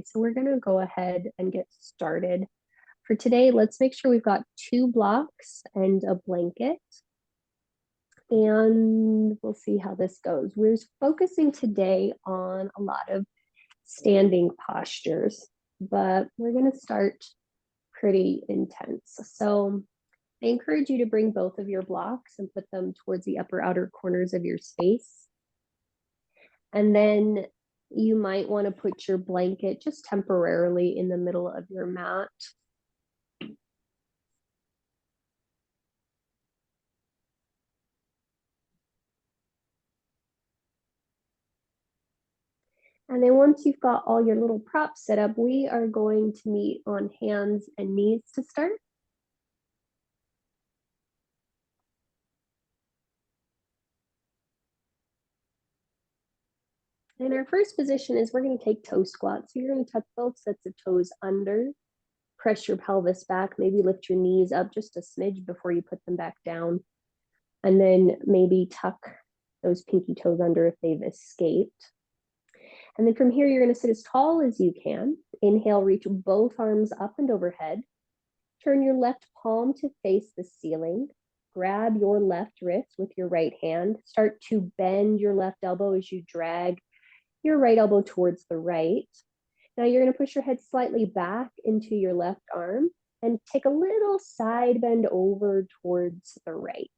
Okay, so we're gonna go ahead and get started. For today, let's make sure we've got 2 blocks and a blanket. And we'll see how this goes. We're focusing today on a lot of standing postures, but we're gonna start pretty intense. So I encourage you to bring both of your blocks and put them towards the upper outer corners of your space. And then you might want to put your blanket just temporarily in the middle of your mat. And then once you've got all your little props set up, we are going to meet on hands and knees to start. And our first position is we're going to take toe squats. So you're going to tuck both sets of toes under, press your pelvis back, maybe lift your knees up just a smidge before you put them back down. And then maybe tuck those pinky toes under if they've escaped. And then from here, you're going to sit as tall as you can. Inhale, reach both arms up and overhead. Turn your left palm to face the ceiling. Grab your left wrist with your right hand. Start to bend your left elbow as you drag your right elbow towards the right. Now you're going to push your head slightly back into your left arm and take a little side bend over towards the right.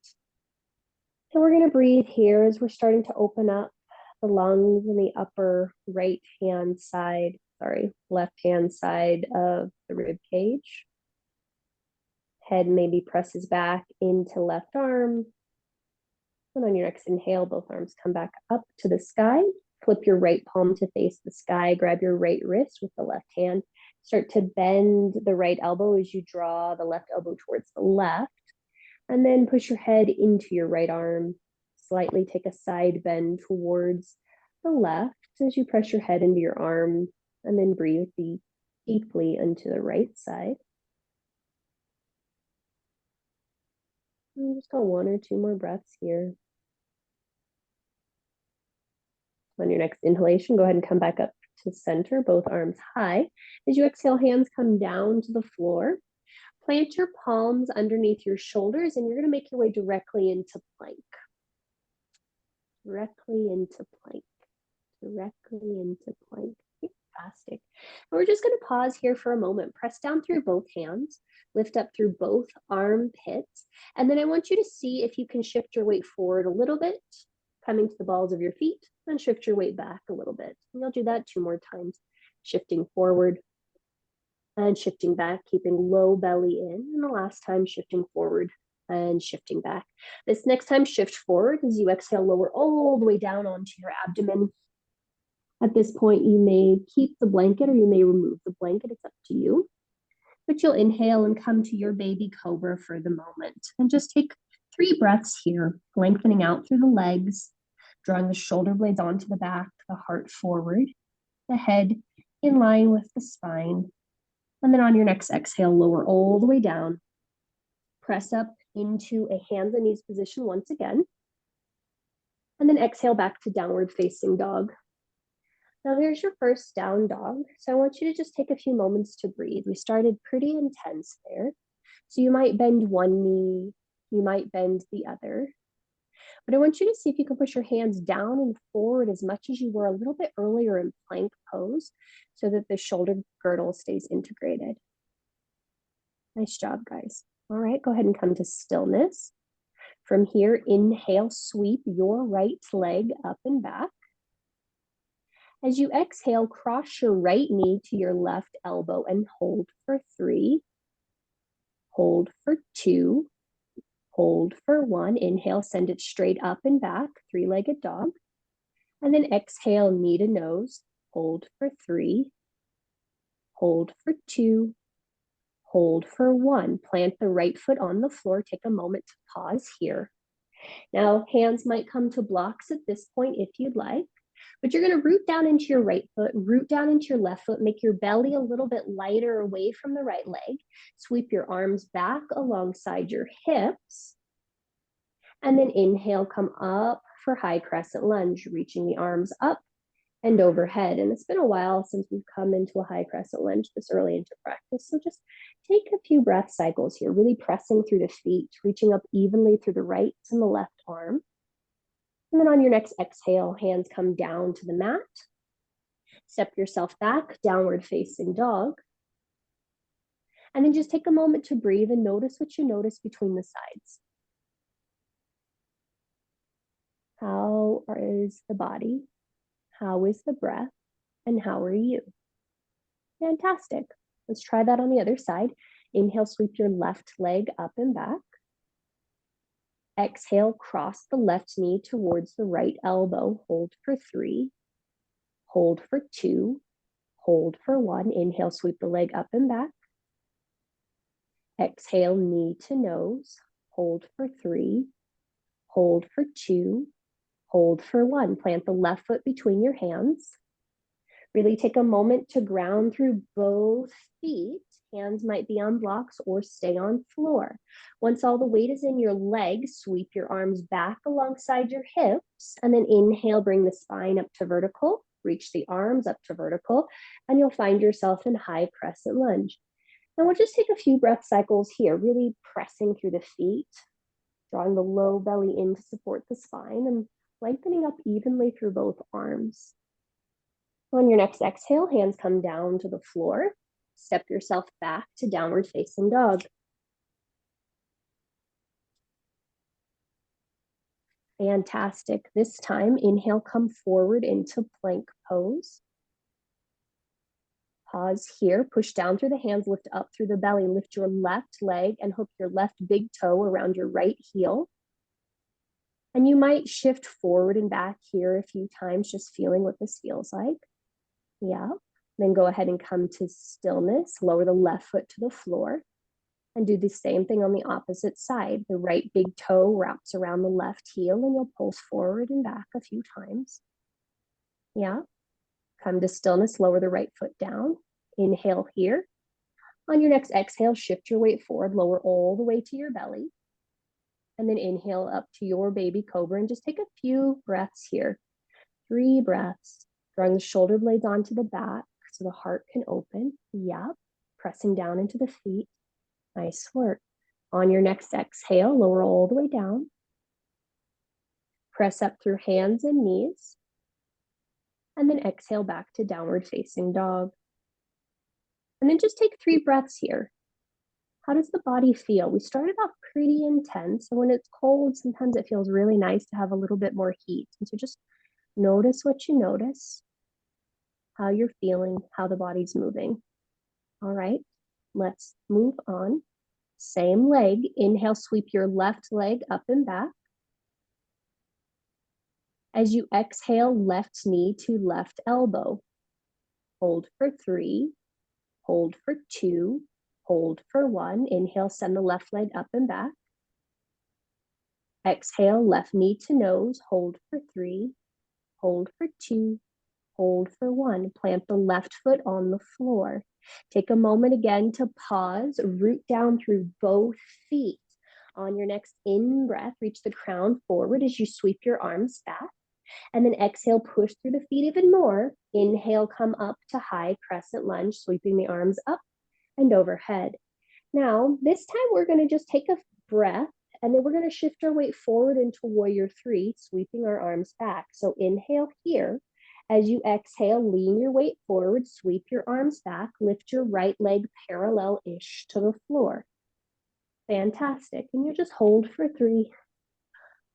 And we're going to breathe here as we're starting to open up the lungs in the upper left hand side of the rib cage. Head maybe presses back into left arm. And on your next inhale, both arms come back up to the sky. Flip your right palm to face the sky. Grab your right wrist with the left hand. Start to bend the right elbow as you draw the left elbow towards the left. And then push your head into your right arm. Slightly take a side bend towards the left as you press your head into your arm. And then breathe deeply into the right side. And just go 1 or 2 more breaths here. On your next inhalation, go ahead and come back up to center, both arms high. As you exhale, hands come down to the floor. Plant your palms underneath your shoulders, and you're going to make your way directly into plank. Directly into plank. Directly into plank. Fantastic. And we're just going to pause here for a moment. Press down through both hands. Lift up through both armpits. And then I want you to see if you can shift your weight forward a little bit, coming to the balls of your feet, and shift your weight back a little bit. And you'll do that 2 more times. Shifting forward and shifting back, keeping low belly in. And the last time, shifting forward and shifting back. This next time, shift forward as you exhale, lower all the way down onto your abdomen. At this point, you may keep the blanket or you may remove the blanket. It's up to you. But you'll inhale and come to your baby cobra for the moment. And just take 3 breaths here, lengthening out through the legs, drawing the shoulder blades onto the back, the heart forward, the head in line with the spine. And then on your next exhale, lower all the way down. Press up into a hands and knees position once again. And then exhale back to downward facing dog. Now there's your first down dog. So I want you to just take a few moments to breathe. We started pretty intense there. So you might bend one knee, you might bend the other. But I want you to see if you can push your hands down and forward as much as you were a little bit earlier in plank pose so that the shoulder girdle stays integrated. Nice job, guys. All right, go ahead and come to stillness. From here, inhale, sweep your right leg up and back. As you exhale, cross your right knee to your left elbow and hold for 3. Hold for 2. Hold for 1. Inhale, send it straight up and back, 3-legged dog. And then exhale, knee to nose. Hold for 3. Hold for 2. Hold for 1. Plant the right foot on the floor. Take a moment to pause here. Now, hands might come to blocks at this point if you'd like. But you're going to root down into your right foot, root down into your left foot, make your belly a little bit lighter away from the right leg. Sweep your arms back alongside your hips. And then inhale, come up for high crescent lunge, reaching the arms up and overhead. And it's been a while since we've come into a high crescent lunge this early into practice. So just take a few breath cycles here, really pressing through the feet, reaching up evenly through the right and the left arm. And then on your next exhale, hands come down to the mat. Step yourself back, downward facing dog. And then just take a moment to breathe and notice what you notice between the sides. How is the body? How is the breath? And how are you? Fantastic. Let's try that on the other side. Inhale, sweep your left leg up and back. Exhale, cross the left knee towards the right elbow. Hold for 3. Hold for 2. Hold for 1. Inhale, sweep the leg up and back. Exhale, knee to nose. Hold for 3. Hold for 2. Hold for 1. Plant the left foot between your hands. Really take a moment to ground through both feet. Hands might be on blocks or stay on floor. Once all the weight is in your legs, sweep your arms back alongside your hips, and then inhale, bring the spine up to vertical, reach the arms up to vertical, and you'll find yourself in high crescent lunge. Now we'll just take a few breath cycles here, really pressing through the feet, drawing the low belly in to support the spine, and lengthening up evenly through both arms. On your next exhale, hands come down to the floor. Step yourself back to downward facing dog. Fantastic. This time, inhale, come forward into plank pose. Pause here, push down through the hands, lift up through the belly, lift your left leg and hook your left big toe around your right heel. And you might shift forward and back here a few times, just feeling what this feels like. Yeah. Then go ahead and come to stillness, lower the left foot to the floor, and do the same thing on the opposite side. The right big toe wraps around the left heel and you'll pulse forward and back a few times. Yeah. Come to stillness, lower the right foot down. Inhale here. On your next exhale, shift your weight forward, lower all the way to your belly. And then inhale up to your baby cobra and just take a few breaths here. 3 breaths, drawing the shoulder blades onto the back so the heart can open. Yep. Pressing down into the feet. Nice work. On your next exhale, lower all the way down. Press up through hands and knees. And then exhale back to downward facing dog. And then just take 3 breaths here. How does the body feel? We started off pretty intense. And when it's cold, sometimes it feels really nice to have a little bit more heat. And so just notice what you notice, how you're feeling, how the body's moving. All right, let's move on. Same leg. Inhale, sweep your left leg up and back. As you exhale, left knee to left elbow. Hold for 3. Hold for 2. Hold for 1. Inhale, send the left leg up and back. Exhale, left knee to nose. Hold for 3. Hold for 2. Hold for 1. Plant the left foot on the floor. Take a moment again to pause, root down through both feet. On your next in-breath, reach the crown forward as you sweep your arms back. And then exhale, push through the feet even more. Inhale, come up to high crescent lunge, sweeping the arms up and overhead. Now, this time we're going to just take a breath, and then we're going to shift our weight forward into warrior 3, sweeping our arms back. So inhale here. As you exhale, lean your weight forward, sweep your arms back, lift your right leg parallel-ish to the floor. Fantastic. And you just hold for 3,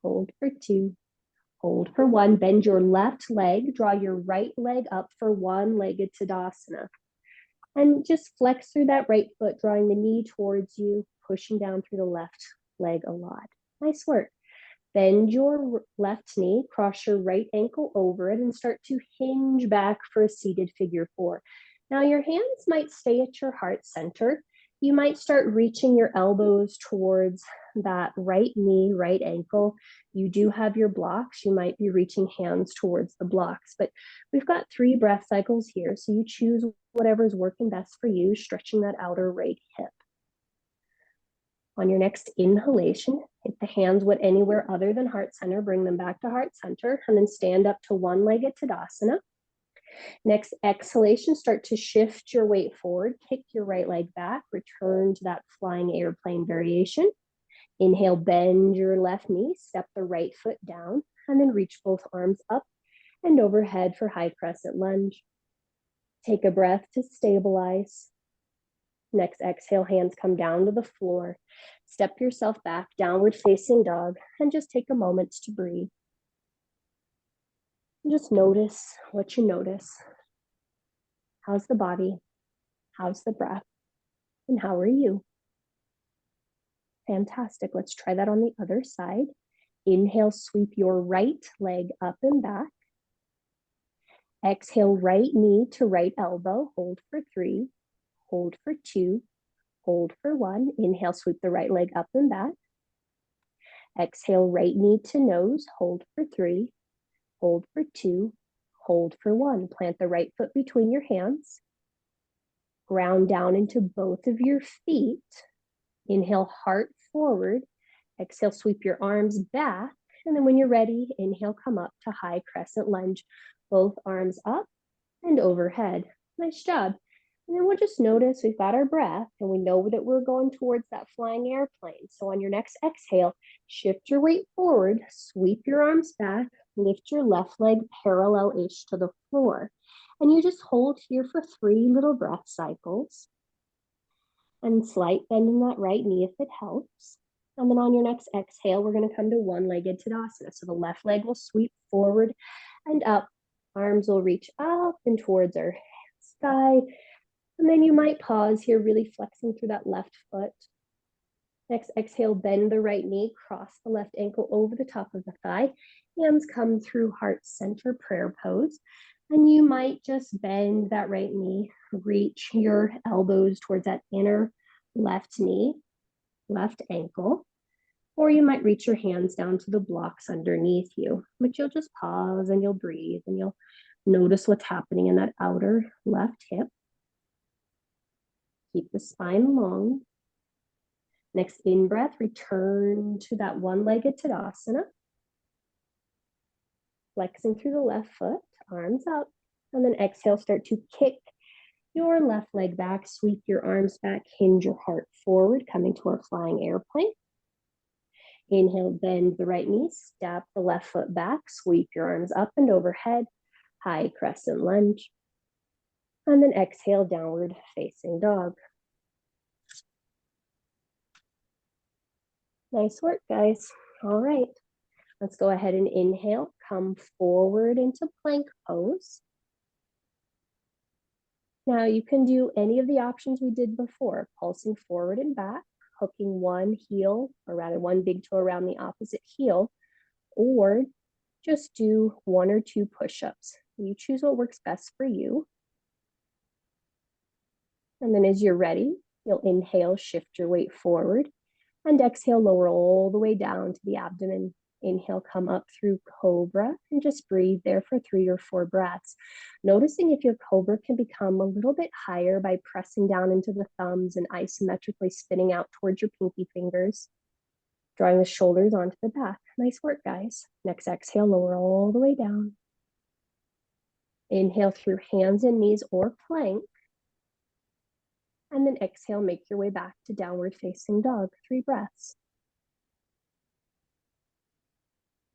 hold for 2, hold for 1. Bend your left leg, draw your right leg up for one-legged Tadasana. And just flex through that right foot, drawing the knee towards you, pushing down through the left leg a lot. Nice work. Bend your left knee, cross your right ankle over it, and start to hinge back for a seated figure 4. Now your hands might stay at your heart center. You might start reaching your elbows towards that right knee, right ankle. You do have your blocks. You might be reaching hands towards the blocks, but we've got 3 breath cycles here. So you choose whatever's working best for you, stretching that outer right hip. On your next inhalation, hit the hands anywhere other than heart center, bring them back to heart center, and then stand up to one-legged Tadasana. Next exhalation, start to shift your weight forward, kick your right leg back, return to that flying airplane variation. Inhale, bend your left knee, step the right foot down, and then reach both arms up and overhead for high crescent lunge. Take a breath to stabilize. Next exhale, hands come down to the floor. Step yourself back, downward facing dog, and just take a moment to breathe. And just notice what you notice. How's the body? How's the breath? And how are you? Fantastic. Let's try that on the other side. Inhale, sweep your right leg up and back. Exhale, right knee to right elbow. Hold for 3, hold for 2, hold for 1. Inhale, sweep the right leg up and back. Exhale, right knee to nose. Hold for 3, hold for 2, hold for 1. Plant the right foot between your hands. Ground down into both of your feet. Inhale, heart forward. Exhale, sweep your arms back. And then when you're ready, inhale, come up to high crescent lunge. Both arms up and overhead. Nice job. And then we'll just notice we've got our breath and we know that we're going towards that flying airplane. So on your next exhale, shift your weight forward, sweep your arms back, lift your left leg parallel-ish to the floor. And you just hold here for 3 little breath cycles. And slight bend in that right knee if it helps. And then on your next exhale, we're going to come to one-legged Tadasana. So the left leg will sweep forward and up. Arms will reach up and towards our sky. And then you might pause here, really flexing through that left foot. Next exhale, bend the right knee, cross the left ankle over the top of the thigh. Hands come through heart center prayer pose. And you might just bend that right knee, reach your elbows towards that inner left knee, left ankle, or you might reach your hands down to the blocks underneath you. But you'll just pause and you'll breathe and you'll notice what's happening in that outer left hip. Keep the spine long. Next in-breath, return to that one-legged Tadasana. Flexing through the left foot, arms up, and then exhale, start to kick your left leg back, sweep your arms back, hinge your heart forward, coming to our flying airplane. Inhale, bend the right knee, step the left foot back, sweep your arms up and overhead, high crescent lunge. And then exhale, downward facing dog. Nice work, guys. All right. Let's go ahead and inhale, come forward into plank pose. Now you can do any of the options we did before, pulsing forward and back, hooking one heel, or rather one big toe around the opposite heel, or just do 1 or 2 push-ups. You choose what works best for you. And then as you're ready, you'll inhale, shift your weight forward, and exhale, lower all the way down to the abdomen. Inhale, come up through cobra and just breathe there for 3 or 4 breaths. Noticing if your cobra can become a little bit higher by pressing down into the thumbs and isometrically spinning out towards your pinky fingers, drawing the shoulders onto the back. Nice work, guys. Next exhale, lower all the way down. Inhale through hands and knees or plank. And then exhale, make your way back to downward facing dog. 3 breaths.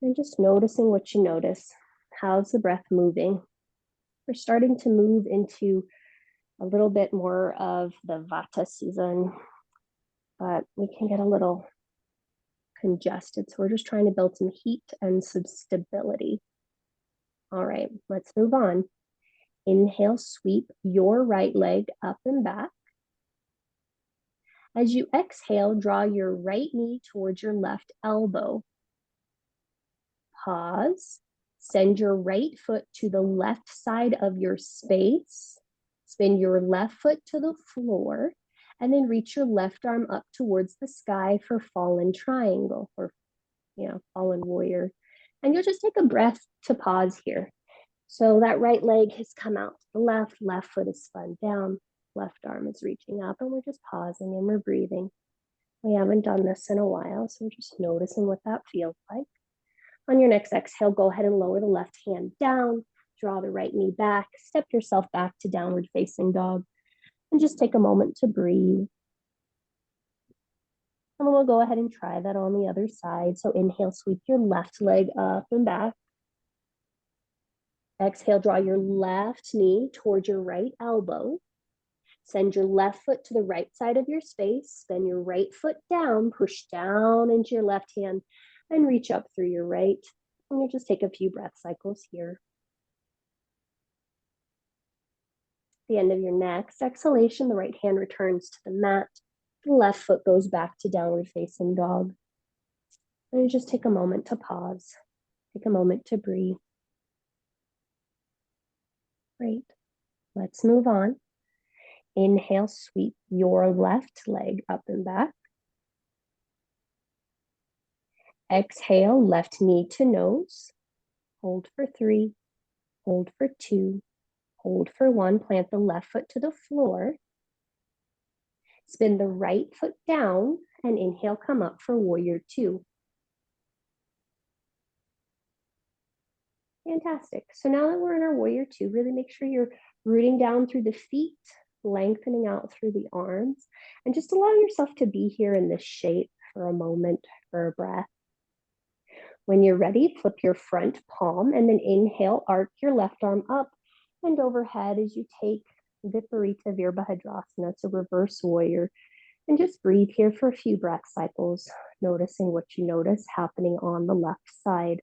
And just noticing what you notice. How's the breath moving? We're starting to move into a little bit more of the Vata season, but we can get a little congested. So we're just trying to build some heat and some stability. All right, let's move on. Inhale, sweep your right leg up and back. As you exhale, draw your right knee towards your left elbow. Pause. Send your right foot to the left side of your space. Spin your left foot to the floor, and then reach your left arm up towards the sky for fallen triangle, or fallen warrior. And you'll just take a breath to pause here. So that right leg has come out to the left foot is spun down, left arm is reaching up, and we're just pausing and we're breathing. We haven't done this in a while, so we're just noticing what that feels like. On your next exhale, go ahead and lower the left hand down, draw the right knee back, step yourself back to downward facing dog, and just take a moment to breathe. And then we'll go ahead and try that on the other side. So inhale, sweep your left leg up and back. Exhale, draw your left knee towards your right elbow. Send your left foot to the right side of your space. Then your right foot down, push down into your left hand and reach up through your right. And you'll just take a few breath cycles here. At the end of your next exhalation, the right hand returns to the mat. The left foot goes back to downward facing dog. And you just take a moment to pause. Take a moment to breathe. Great. Let's move on. Inhale, sweep your left leg up and back. Exhale, left knee to nose. Hold for 3, hold for 2, hold for 1. Plant the left foot to the floor. Spin the right foot down and inhale, come up for warrior 2. Fantastic. So now that we're in our warrior 2, really make sure you're rooting down through the feet, lengthening out through the arms, and just allow yourself to be here in this shape for a moment, for a breath. When you're ready, flip your front palm and then inhale, arc your left arm up and overhead as you take Viparita Virabhadrasana. It's a reverse warrior. And just breathe here for a few breath cycles, noticing what you notice happening on the left side.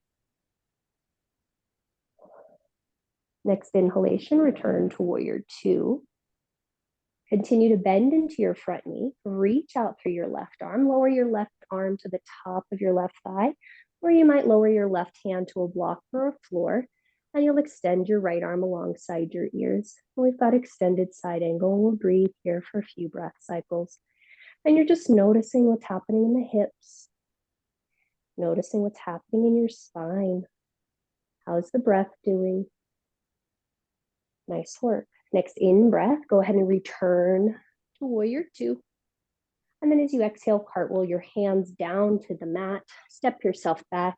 Next inhalation, return to warrior 2. Continue to bend into your front knee, reach out through your left arm, lower your left arm to the top of your left thigh, or you might lower your left hand to a block or a floor, and you'll extend your right arm alongside your ears. And we've got extended side angle, and we'll breathe here for a few breath cycles. And you're just noticing what's happening in the hips, noticing what's happening in your spine. How's the breath doing? Nice work. Next in breath, go ahead and return to warrior 2. And then as you exhale, cartwheel your hands down to the mat, step yourself back,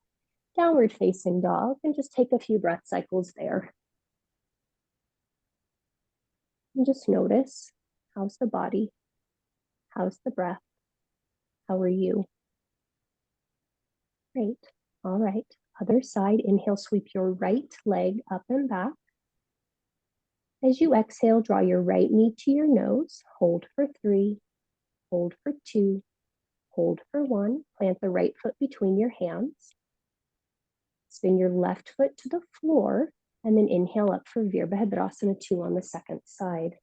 downward facing dog, and just take a few breath cycles there. And just notice, how's the body? How's the breath? How are you? Great. All right. Other side, inhale, sweep your right leg up and back. As you exhale, draw your right knee to your nose, hold for 3, hold for 2, hold for 1. Plant the right foot between your hands. Spin your left foot to the floor, and then inhale up for Virabhadrasana 2 on the second side.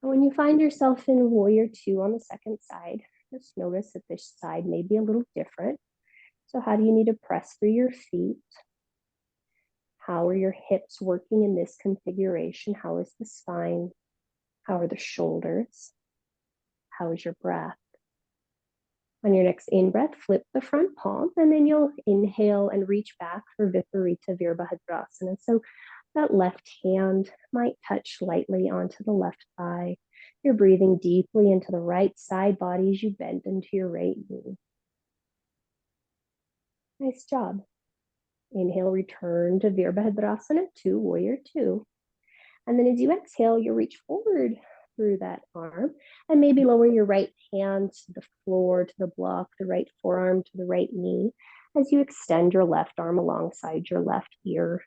And when you find yourself in warrior 2 on the second side, just notice that this side may be a little different. So how do you need to press through your feet? How are your hips working in this configuration? How is the spine? How are the shoulders? How is your breath? On your next in-breath, flip the front palm, and then you'll inhale and reach back for Viparita Virabhadrasana. So that left hand might touch lightly onto the left thigh. You're breathing deeply into the right side body as you bend into your right knee. Nice job. Inhale, return to Virabhadrasana 2, warrior 2. And then as you exhale, you reach forward through that arm and maybe lower your right hand to the floor, to the block, the right forearm to the right knee as you extend your left arm alongside your left ear.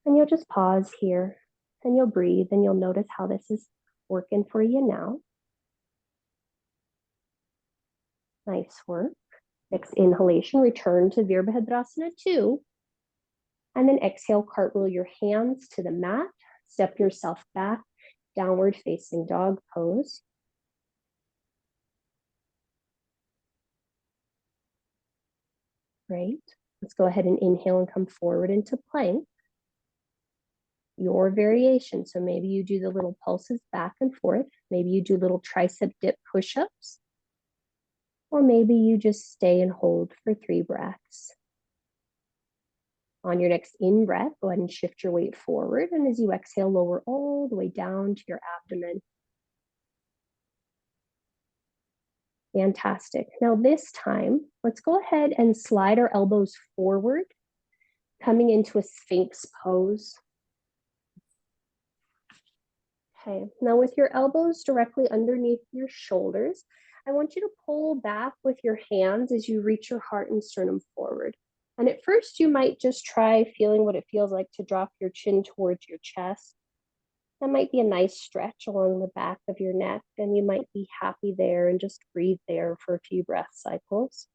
And you'll just pause here and you'll breathe and you'll notice how this is working for you now. Nice work. Next inhalation, return to Virabhadrasana 2. And then exhale, cartwheel your hands to the mat, step yourself back, downward facing dog pose. Great. Let's go ahead and inhale and come forward into plank. Your variation. So maybe you do the little pulses back and forth. Maybe you do little tricep dip push-ups. Or maybe you just stay and hold for 3 breaths. On your next in-breath, go ahead and shift your weight forward. And as you exhale, lower all the way down to your abdomen. Fantastic. Now this time, let's go ahead and slide our elbows forward, Coming into a Sphinx pose. Okay, now with your elbows directly underneath your shoulders, I want you to pull back with your hands as you reach your heart and sternum forward. And at first, you might just try feeling what it feels like to drop your chin towards your chest. That might be a nice stretch along the back of your neck, and you might be happy there and just breathe there for a few breath cycles.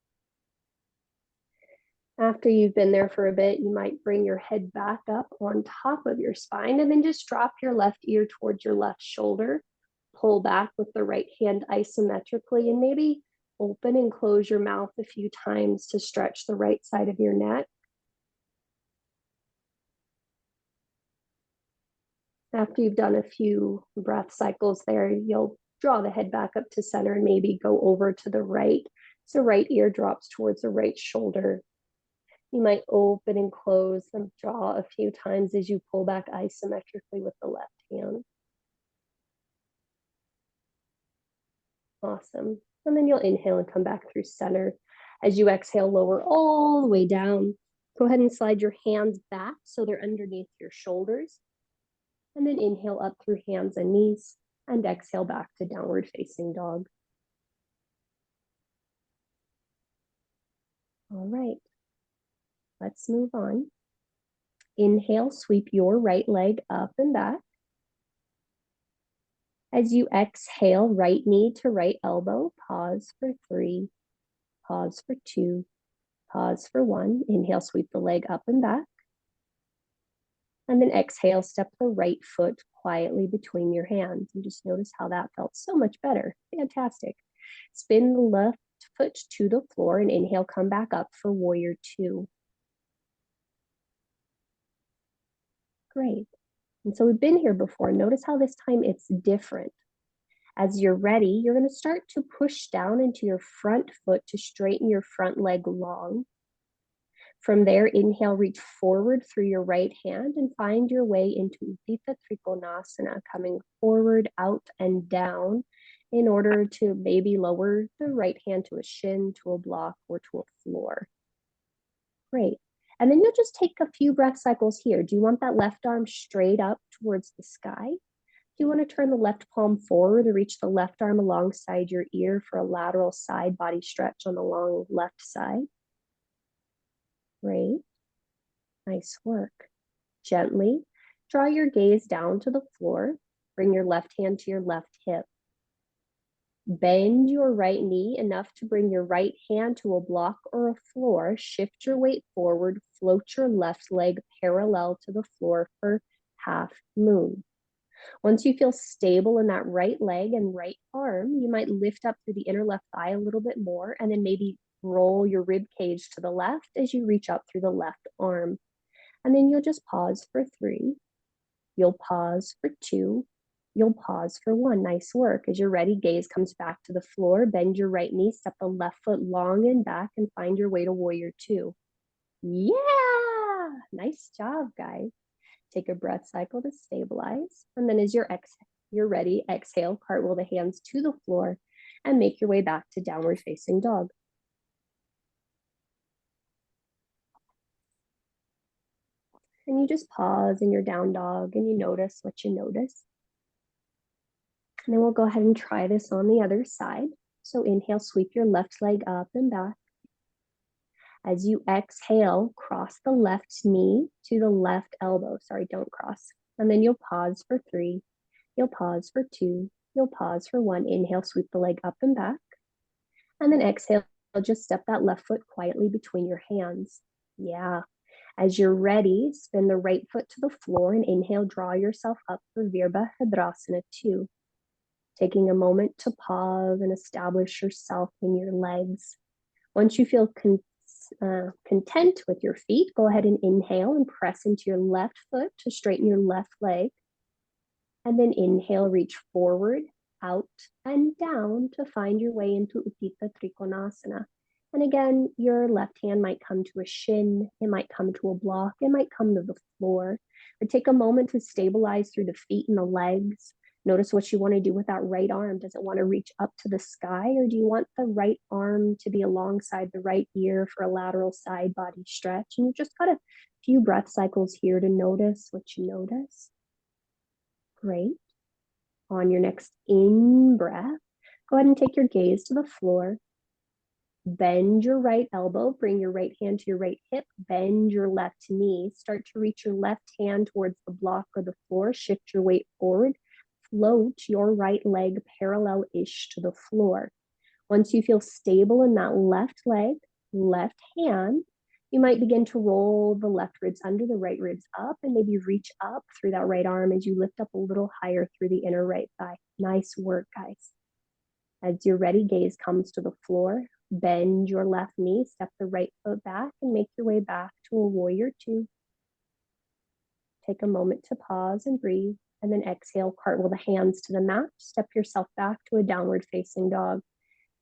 After you've been there for a bit, you might bring your head back up on top of your spine and then just drop your left ear towards your left shoulder. Pull back with the right hand isometrically and maybe open and close your mouth a few times to stretch the right side of your neck. After you've done a few breath cycles there, you'll draw the head back up to center and maybe go over to the right. So right ear drops towards the right shoulder. You might open and close the jaw a few times as you pull back isometrically with the left hand. Awesome. And then you'll inhale and come back through center. As you exhale, lower all the way down. Go ahead and slide your hands back so they're underneath your shoulders. And then inhale up through hands and knees and exhale back to downward facing dog. All right. Let's move on. Inhale, sweep your right leg up and back. As you exhale, right knee to right elbow, pause for 3, pause for 2, pause for 1. Inhale, sweep the leg up and back. And then exhale, step the right foot quietly between your hands. And just notice how that felt so much better. Fantastic. Spin the left foot to the floor and inhale, come back up for warrior 2. Great. And so we've been here before. Notice how this time it's different. As you're ready, you're going to start to push down into your front foot to straighten your front leg long. From there, inhale, reach forward through your right hand and find your way into Utthita Trikonasana, coming forward, out, and down in order to maybe lower the right hand to a shin, to a block, or to a floor. Great. And then you'll just take a few breath cycles here. Do you want that left arm straight up towards the sky? Do you want to turn the left palm forward or reach the left arm alongside your ear for a lateral side body stretch on the long left side? Great. Nice work. Gently draw your gaze down to the floor. Bring your left hand to your left hip. Bend your right knee enough to bring your right hand to a block or a floor. Shift your weight forward. Float your left leg parallel to the floor for half moon. Once you feel stable in that right leg and right arm, you might lift up through the inner left thigh a little bit more and then maybe roll your rib cage to the left as you reach up through the left arm. And then you'll just pause for 3. You'll pause for 2. You'll pause for 1. Nice work. As you're ready, gaze comes back to the floor. Bend your right knee, step the left foot long and back, and find your way to warrior 2. Yeah! Nice job, guys. Take a breath cycle to stabilize. And then as you're ready, exhale, cartwheel the hands to the floor and make your way back to downward facing dog. And you just pause in your down dog and you notice what you notice. And then we'll go ahead and try this on the other side. So inhale, sweep your left leg up and back. As you exhale, cross the left knee to the left elbow. Sorry, don't cross. And then you'll pause for 3. You'll pause for 2. You'll pause for 1. Inhale, sweep the leg up and back. And then exhale, just step that left foot quietly between your hands. Yeah. As you're ready, spin the right foot to the floor and inhale, draw yourself up for Virabhadrasana 2. Taking a moment to pause and establish yourself in your legs. Once you feel content with your feet, go ahead and inhale and press into your left foot to straighten your left leg. And then inhale, reach forward, out, and down to find your way into Utthita Trikonasana. And again, your left hand might come to a shin, it might come to a block, it might come to the floor. But take a moment to stabilize through the feet and the legs. Notice what you want to do with that right arm. Does it want to reach up to the sky, or do you want the right arm to be alongside the right ear for a lateral side body stretch? And you just gotta Few breath cycles here to notice what you notice. Great. On your next in-breath, go ahead and take your gaze to the floor. Bend your right elbow, bring your right hand to your right hip, bend your left knee. Start to reach your left hand towards the block or the floor, shift your weight forward, float your right leg parallel-ish to the floor. Once you feel stable in that left leg, left hand, you might begin to roll the left ribs under, the right ribs up, and maybe reach up through that right arm as you lift up a little higher through the inner right thigh. Nice work, guys. As you're ready, gaze comes to the floor. Bend your left knee, step the right foot back, and make your way back to a warrior two. Take a moment to pause and breathe, and then exhale, cartwheel the hands to the mat. Step yourself back to a downward facing dog.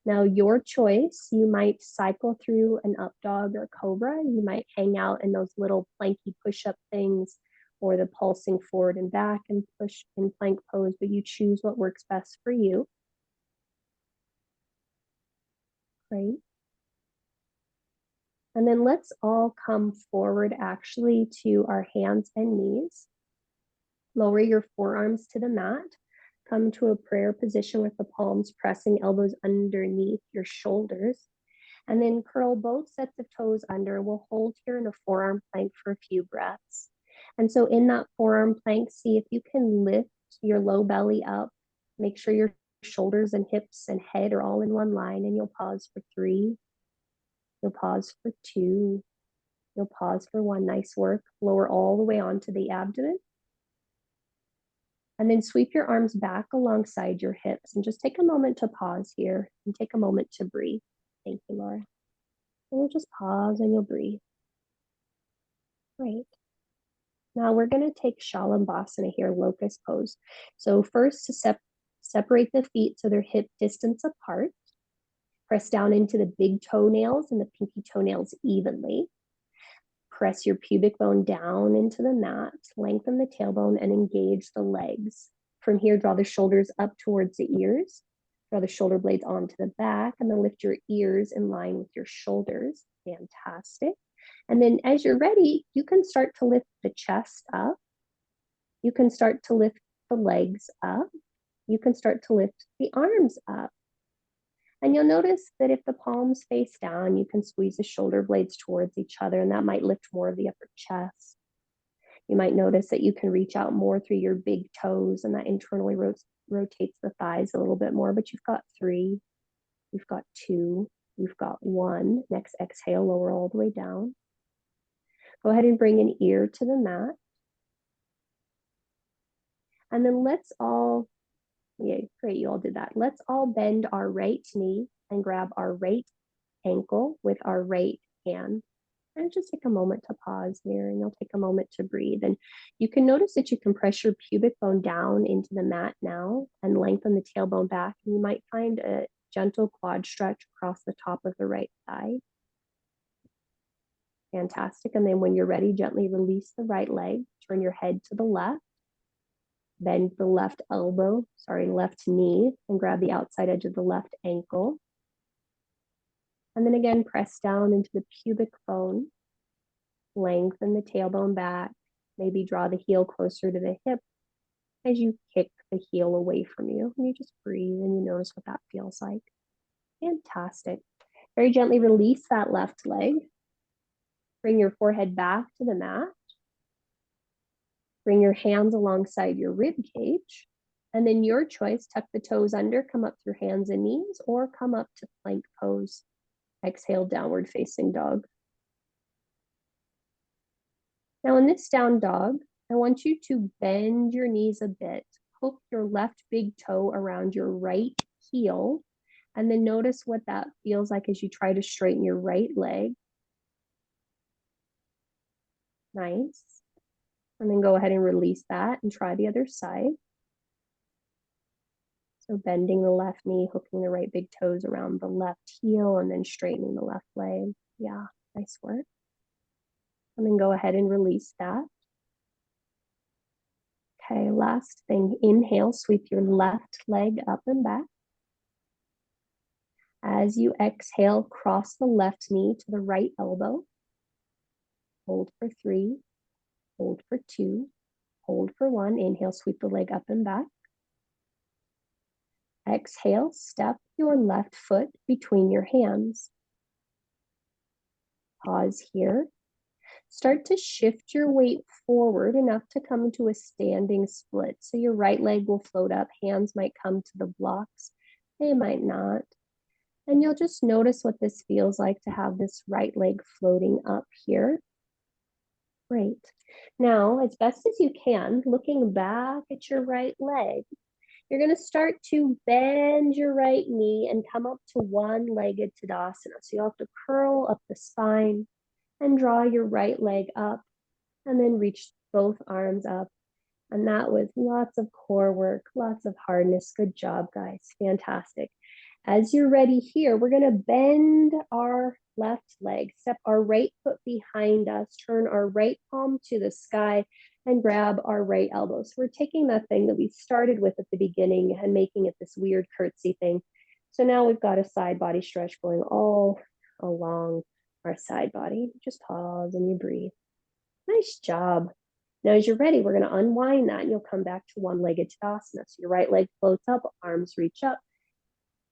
Now, your choice, you might cycle through an up dog or cobra. You might hang out in those little planky push-up things or the pulsing forward and back and push in plank pose, but you choose what works best for you. Great. And then let's all come forward actually to our hands and knees. Lower your forearms to the mat. Come to a prayer position with the palms pressing, elbows underneath your shoulders. And then curl both sets of toes under. We'll hold here in a forearm plank for a few breaths. And so in that forearm plank, see if you can lift your low belly up. Make sure your shoulders and hips and head are all in one line, and you'll pause for 3. You'll pause for 2. You'll pause for 1. Nice work. Lower all the way onto the abdomen. And then sweep your arms back alongside your hips and just take a moment to pause here and take a moment to breathe. Thank you, Laura. And we'll just pause and you'll breathe. Great. Now we're going to take Shalabhasana here, locust pose. So first to separate the feet so they're hip distance apart. Press down into the big toenails and the pinky toenails evenly. Press your pubic bone down into the mat, lengthen the tailbone, and engage the legs. From here, draw the shoulders up towards the ears. Draw the shoulder blades onto the back, and then lift your ears in line with your shoulders. Fantastic. And then as you're ready, you can start to lift the chest up. You can start to lift the legs up. You can start to lift the arms up. And you'll notice that if the palms face down, you can squeeze the shoulder blades towards each other, and that might lift more of the upper chest. You might notice that you can reach out more through your big toes, and that internally rotates the thighs a little bit more, but you've got 3, you've got 2, you've got 1. Next exhale, lower all the way down. Go ahead and bring an ear to the mat. And then let's all, yeah, great, you all did that. Let's all bend our right knee and grab our right ankle with our right hand. And just take a moment to pause here, and you'll take a moment to breathe. And you can notice that you can press your pubic bone down into the mat now and lengthen the tailbone back. And you might find a gentle quad stretch across the top of the right thigh. Fantastic. And then when you're ready, gently release the right leg, turn your head to the left, bend the left knee, and grab the outside edge of the left ankle. And then again, press down into the pubic bone, lengthen the tailbone back, maybe draw the heel closer to the hip as you kick the heel away from you. And you just breathe and you notice what that feels like. Fantastic. Very gently release that left leg. Bring your forehead back to the mat. Bring your hands alongside your rib cage. And then your choice, tuck the toes under, come up through hands and knees, or come up to plank pose. Exhale, downward facing dog. Now in this down dog, I want you to bend your knees a bit. Hook your left big toe around your right heel, and then notice what that feels like as you try to straighten your right leg. Nice. And then go ahead and release that and try the other side. So bending the left knee, hooking the right big toes around the left heel, and then straightening the left leg. Yeah, nice work. And then go ahead and release that. Okay, last thing, inhale, sweep your left leg up and back. As you exhale, cross the left knee to the right elbow. hold for 3, hold for 2, hold for 1. Inhale, sweep the leg up and back. Exhale, step your left foot between your hands. Pause here. Start to shift your weight forward enough to come into a standing split. So your right leg will float up, hands might come to the blocks, they might not. And you'll just notice what this feels like to have this right leg floating up here. Great. Now, as best as you can, looking back at your right leg, you're going to start to bend your right knee and come up to one-legged Tadasana. So you'll have to curl up the spine and draw your right leg up and then reach both arms up. And that was lots of core work, lots of hardness. Good job, guys. Fantastic. As you're ready here, we're going to bend our left leg, step our right foot behind us, turn our right palm to the sky, and grab our right elbow. So we're taking that thing that we started with at the beginning and making it this weird curtsy thing. So now we've got a side body stretch going all along our side body. Just pause and you breathe. Nice job. Now, as you're ready, we're going to unwind that and you'll come back to one-legged Tadasana. So your right leg floats up, arms reach up.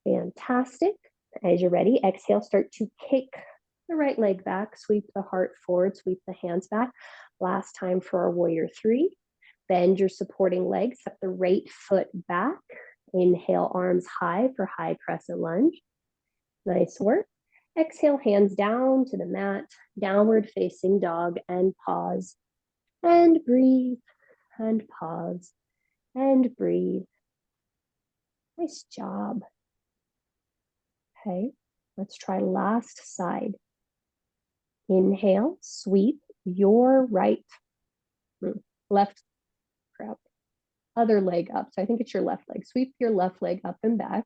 Fantastic. As you're ready, exhale, start to kick the right leg back, sweep the heart forward, sweep the hands back. Last time for our warrior 3. Bend your supporting leg, step the right foot back. Inhale, arms high for high crescent lunge. Nice work. Exhale, hands down to the mat, downward facing dog, and pause. And breathe, and pause, and breathe. Nice job. Okay, let's try last side. Inhale, sweep your left, crap, other leg up. So I think it's your left leg. Sweep your left leg up and back.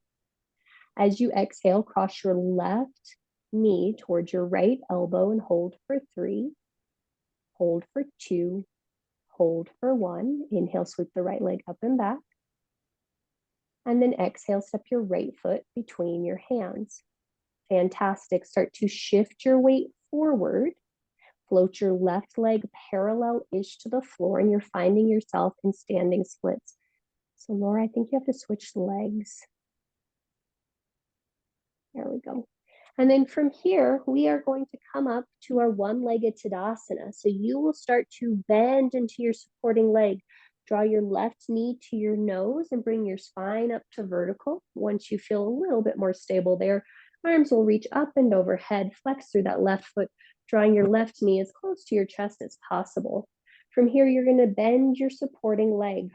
As you exhale, cross your left knee towards your right elbow and hold for 3, hold for 2, hold for 1. Inhale, sweep the right leg up and back. And then exhale, step your right foot between your hands. Fantastic. Start to shift your weight forward. Float your left leg parallel-ish to the floor, and you're finding yourself in standing splits. So Laura, I think you have to switch legs. There we go. And then from here, we are going to come up to our one-legged Tadasana. So you will start to bend into your supporting leg. Draw your left knee to your nose and bring your spine up to vertical. Once you feel a little bit more stable there, arms will reach up and overhead. Flex through that left foot, drawing your left knee as close to your chest as possible. From here, you're going to bend your supporting leg.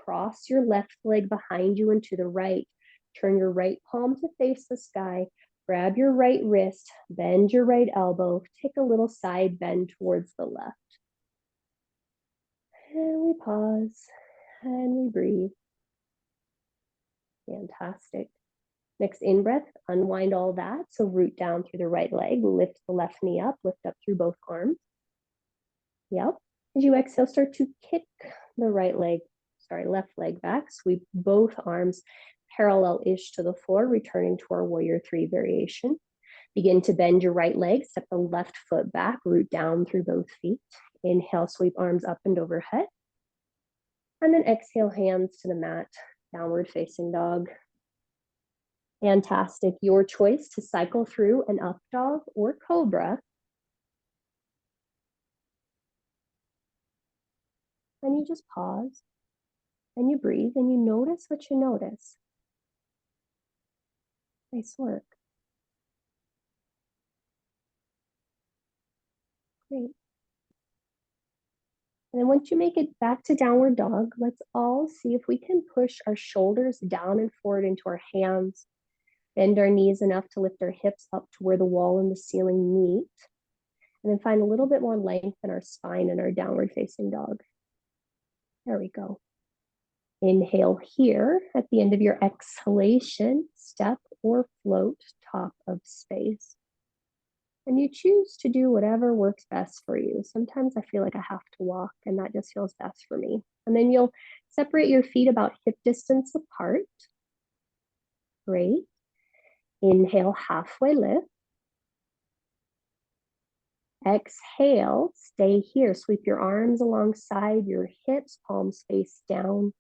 Cross your left leg behind you and to the right. Turn your right palm to face the sky. Grab your right wrist, bend your right elbow, take a little side bend towards the left. And we pause and we breathe. Fantastic. Next in-breath, unwind all that. So root down through the right leg, lift the left knee up, lift up through both arms. Yep. As you exhale, start to kick the left leg back. Sweep both arms parallel-ish to the floor, returning to our warrior 3 variation. Begin to bend your right leg, step the left foot back, root down through both feet. Inhale, sweep arms up and overhead. And then exhale, hands to the mat, downward facing dog. Fantastic. Your choice to cycle through an up dog or cobra. And you just pause and you breathe and you notice what you notice. Nice work. Great. And then once you make it back to downward dog, let's all see if we can push our shoulders down and forward into our hands. Bend our knees enough to lift our hips up to where the wall and the ceiling meet. And then find a little bit more length in our spine in our downward facing dog. There we go. Inhale here. At the end of your exhalation, step or float top of space. And you choose to do whatever works best for you. Sometimes I feel like I have to walk, and that just feels best for me. And then you'll separate your feet about hip distance apart. Great. Inhale, halfway lift. Exhale, stay here. Sweep your arms alongside your hips, palms face down.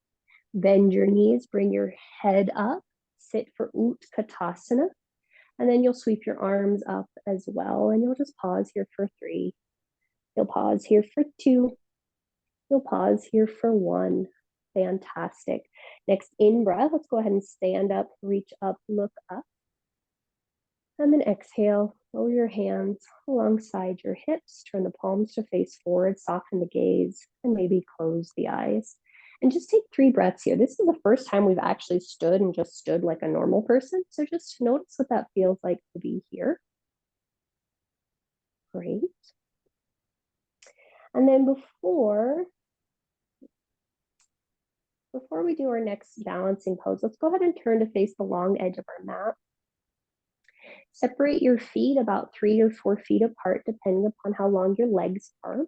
Bend your knees, bring your head up. Sit for Utkatasana. And then you'll sweep your arms up as well. And you'll just pause here for 3. You'll pause here for 2. You'll pause here for 1. Fantastic. Next in breath, let's go ahead and stand up, reach up, look up. And then exhale, lower your hands alongside your hips, turn the palms to face forward, soften the gaze, and maybe close the eyes. And just take 3 breaths here. This is the first time we've actually stood and just stood like a normal person. So just notice what that feels like to be here. Great. And then before we do our next balancing pose, let's go ahead and turn to face the long edge of our mat. Separate your feet about 3 or 4 feet apart, depending upon how long your legs are.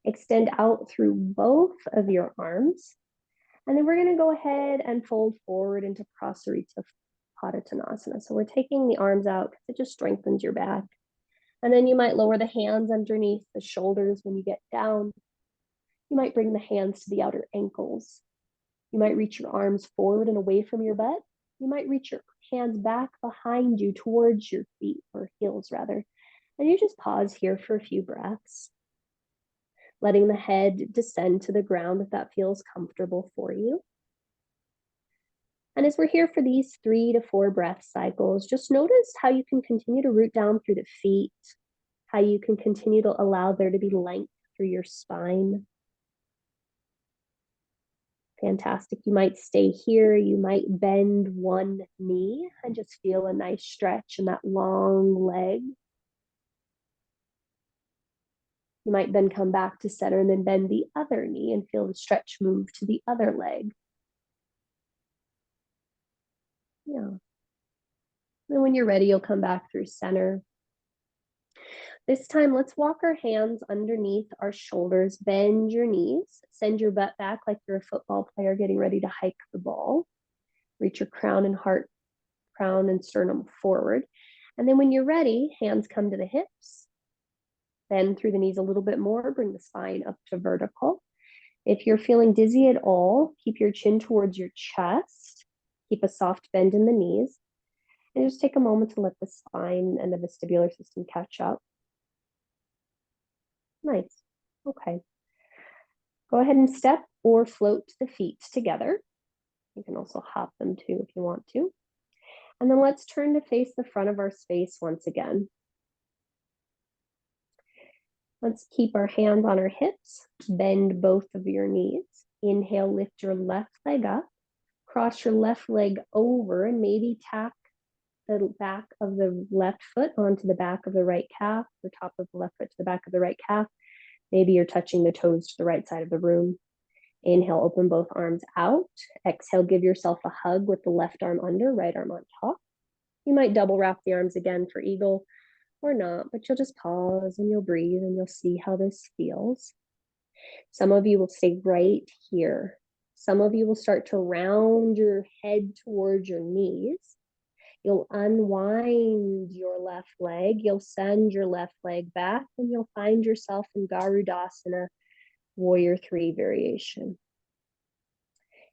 Extend out through both of your arms. And then we're going to go ahead and fold forward into Prasarita Padottanasana. So we're taking the arms out because it just strengthens your back. And then you might lower the hands underneath the shoulders when you get down. You might bring the hands to the outer ankles. You might reach your arms forward and away from your butt. You might reach your hands back behind you towards your feet, or heels rather. And you just pause here for a few breaths, letting the head descend to the ground if that feels comfortable for you. And as we're here for these 3 to 4 breath cycles, just notice how you can continue to root down through the feet, how you can continue to allow there to be length through your spine. Fantastic. You might stay here. You might bend one knee and just feel a nice stretch in that long leg. You might then come back to center and then bend the other knee and feel the stretch move to the other leg. Yeah. Then when you're ready, you'll come back through center. This time, let's walk our hands underneath our shoulders, bend your knees, send your butt back like you're a football player getting ready to hike the ball. Reach your crown and sternum forward. And then when you're ready, hands come to the hips. Bend through the knees a little bit more, bring the spine up to vertical. If you're feeling dizzy at all, keep your chin towards your chest. Keep a soft bend in the knees. And just take a moment to let the spine and the vestibular system catch up. Nice. Okay. Go ahead and step or float the feet together. You can also hop them too if you want to. And then let's turn to face the front of our space once again. Let's keep our hands on our hips. Bend both of your knees. Inhale, lift your left leg up. Cross your left leg over and maybe tap the back of the left foot onto the back of the right calf, the top of the left foot to the back of the right calf. Maybe you're touching the toes to the right side of the room. Inhale, open both arms out. Exhale, give yourself a hug with the left arm under, right arm on top. You might double wrap the arms again for eagle or not, but you'll just pause and you'll breathe and you'll see how this feels. Some of you will stay right here. Some of you will start to round your head towards your knees. You'll unwind your left leg. You'll send your left leg back and you'll find yourself in Garudasana, Warrior 3 variation.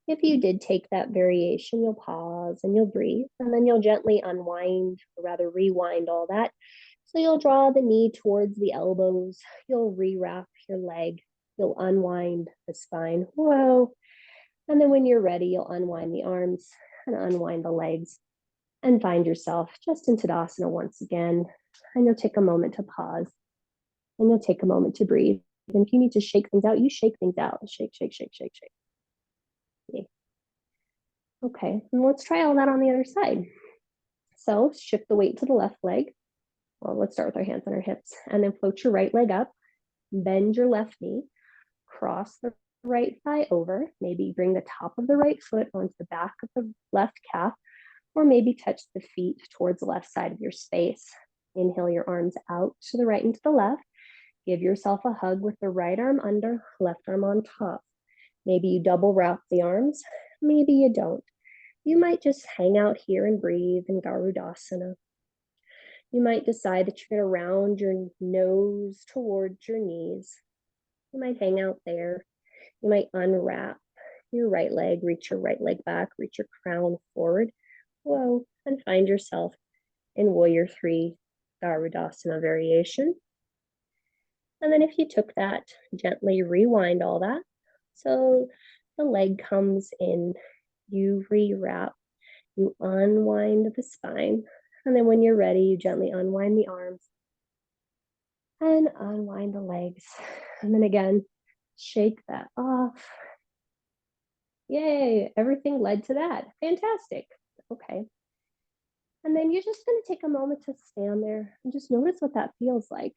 If you did take that variation, you'll pause and you'll breathe, and then you'll gently unwind, or rather rewind all that. So you'll draw the knee towards the elbows. You'll rewrap your leg. You'll unwind the spine. Whoa. And then when you're ready, you'll unwind the arms and unwind the legs and find yourself just in Tadasana once again. And you'll take a moment to pause and you'll take a moment to breathe. And if you need to shake things out, you shake things out. Shake, shake, shake, shake, shake. Okay, and let's try all that on the other side. So shift the weight to the left leg. Well, let's start with our hands on our hips and then float your right leg up, bend your left knee, cross the right thigh over, maybe bring the top of the right foot onto the back of the left calf, or maybe touch the feet towards the left side of your space. Inhale your arms out to the right and to the left. Give yourself a hug with the right arm under, left arm on top. Maybe you double wrap the arms, maybe you don't. You might just hang out here and breathe in Garudasana. You might decide that you're going to round your nose towards your knees. You might hang out there. You might unwrap your right leg, reach your right leg back, reach your crown forward. Whoa, and find yourself in Warrior 3 Garudasana variation. And then if you took that, gently rewind all that. So the leg comes in, you rewrap, you unwind the spine. And then when you're ready, you gently unwind the arms and unwind the legs. And then again, shake that off. Yay, everything led to that. Fantastic. Okay. And then you're just going to take a moment to stand there and just notice what that feels like.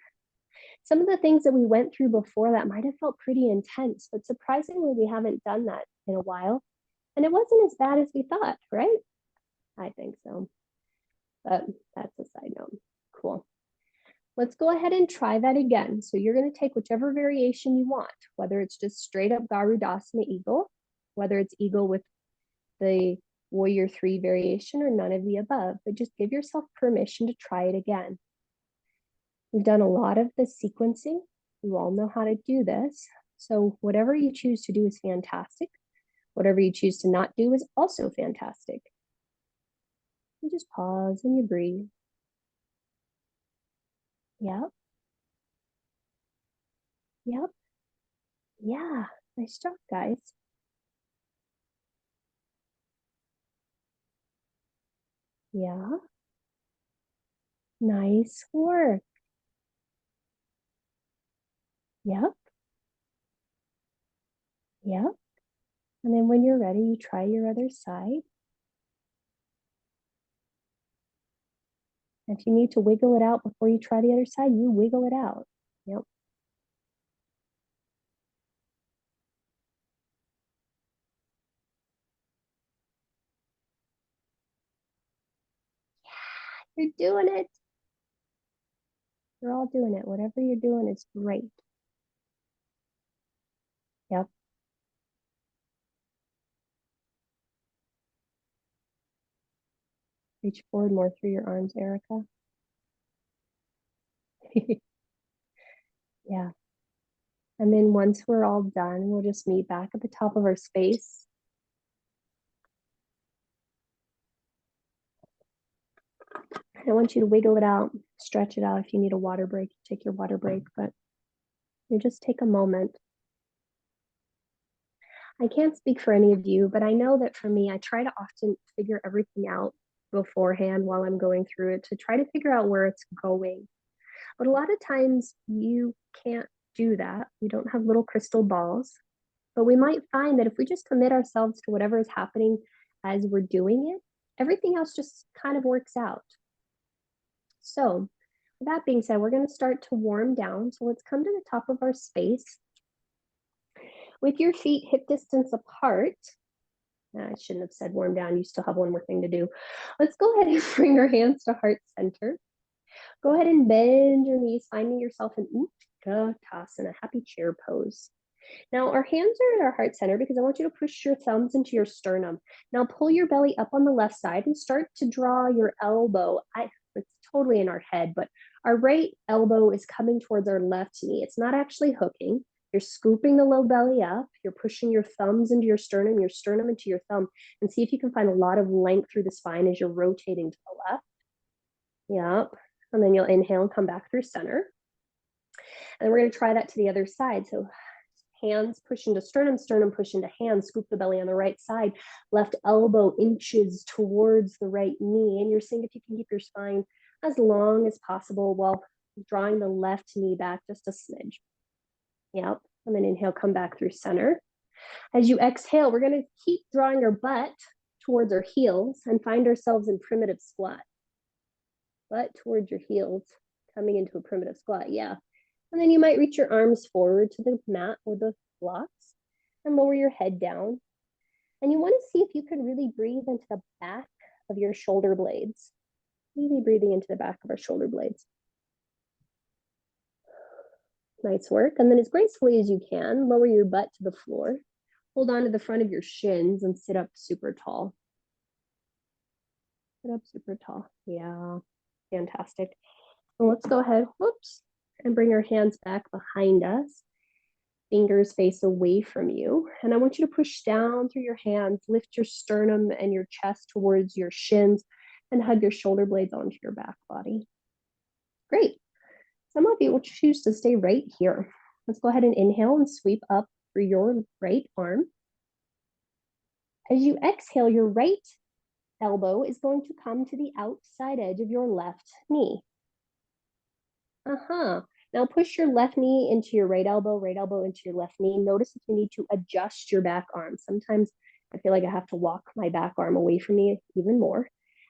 Some of the things that we went through before that might have felt pretty intense, but surprisingly, we haven't done that in a while. And it wasn't as bad as we thought, right? I think so. But that's a side note. Cool. Let's go ahead and try that again. So you're going to take whichever variation you want, whether it's just straight up Garudasana Eagle, whether it's Eagle with the Warrior 3 variation or none of the above, but just give yourself permission to try it again. We've done a lot of the sequencing. You all know how to do this. So whatever you choose to do is fantastic. Whatever you choose to not do is also fantastic. You just pause and you breathe. Yep. Yep. Yeah. Nice job, guys. Yeah. Nice work. Yep. Yep. And then when you're ready, you try your other side. If you need to wiggle it out before you try the other side, you wiggle it out. Yep. You're doing it. You're all doing it. Whatever you're doing is great. Yep. Reach forward more through your arms, Erica. Yeah. And then once we're all done, we'll just meet back at the top of our space. I want you to wiggle it out, stretch it out. If you need a water break, take your water break, but you just take a moment. I can't speak for any of you, but I know that for me, I try to often figure everything out beforehand while I'm going through it to try to figure out where it's going. But a lot of times you can't do that. We don't have little crystal balls, but we might find that if we just commit ourselves to whatever is happening as we're doing it, everything else just kind of works out. So with that being said, we're going to start to warm down. So let's come to the top of our space with your feet hip distance apart. I shouldn't have said warm down. You still have one more thing to do. Let's go ahead and bring our hands to heart center. Go ahead and bend your knees, finding yourself in Utkatasana, happy chair pose. Now our hands are at our heart center because I want you to push your thumbs into your sternum. Now pull your belly up on the left side and start to draw your elbow. It's totally in our head, but our right elbow is coming towards our left knee. It's not actually hooking. You're scooping the low belly up. You're pushing your thumbs into your sternum into your thumb, and see if you can find a lot of length through the spine as you're rotating to the left. Yep. And then you'll inhale and come back through center. And we're going to try that to the other side. So hands push into sternum, sternum push into hands, scoop the belly on the right side, left elbow inches towards the right knee. And you're seeing if you can keep your spine as long as possible while drawing the left knee back just a smidge. Yep. And then inhale, come back through center. As you exhale, we're going to keep drawing our butt towards our heels and find ourselves in primitive squat. Butt towards your heels, coming into a primitive squat. Yeah. And then you might reach your arms forward to the mat or the blocks and lower your head down. And you want to see if you can really breathe into the back of your shoulder blades. Really breathing into the back of our shoulder blades. Nice work. And then as gracefully as you can, lower your butt to the floor. Hold on to the front of your shins and sit up super tall. Sit up super tall. Yeah. Fantastic. And let's go ahead, whoops, and bring our hands back behind us. Fingers face away from you. And I want you to push down through your hands, lift your sternum and your chest towards your shins, and hug your shoulder blades onto your back body. Great. Some of you will choose to stay right here. Let's go ahead and inhale and sweep up through your right arm. As you exhale, your right elbow is going to come to the outside edge of your left knee. Now push your left knee into your right elbow into your left knee. Notice if you need to adjust your back arm. Sometimes I feel like I have to walk my back arm away from me even more.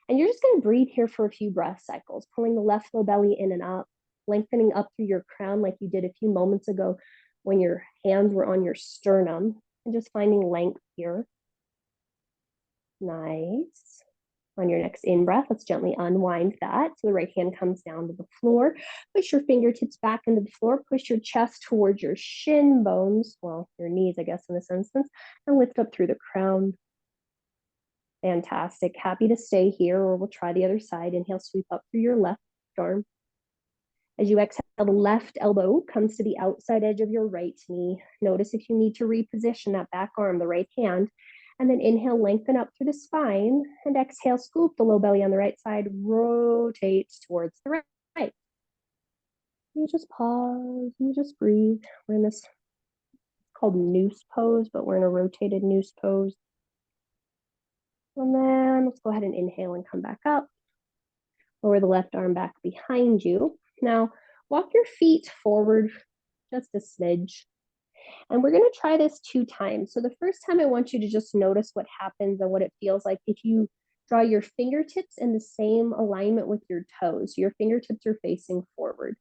And you're just going to breathe here for a few breath cycles, pulling the left low belly in and up, lengthening up through your crown like you did a few moments ago when your hands were on your sternum, and just finding length here. Nice. On your next in-breath, let's gently unwind that. So the right hand comes down to the floor. Push your fingertips back into the floor. Push your chest towards your shin bones, well, your knees, I guess, in this instance, and lift up through the crown. Fantastic. Happy to stay here, or we'll try the other side. Inhale, sweep up through your left arm. As you exhale, the left elbow comes to the outside edge of your right knee. Notice if you need to reposition that back arm, the right hand. And then inhale, lengthen up through the spine, and exhale, scoop the low belly on the right side, rotate towards the right. You just pause, you just breathe. We're in this called noose pose, but we're in a rotated noose pose. And then let's go ahead and inhale and come back up. Lower the left arm back behind you. Now, walk your feet forward just a smidge. And we're going to try this 2 times. So the first time I want you to just notice what happens and what it feels like if you draw your fingertips in the same alignment with your toes. Your fingertips are facing forward.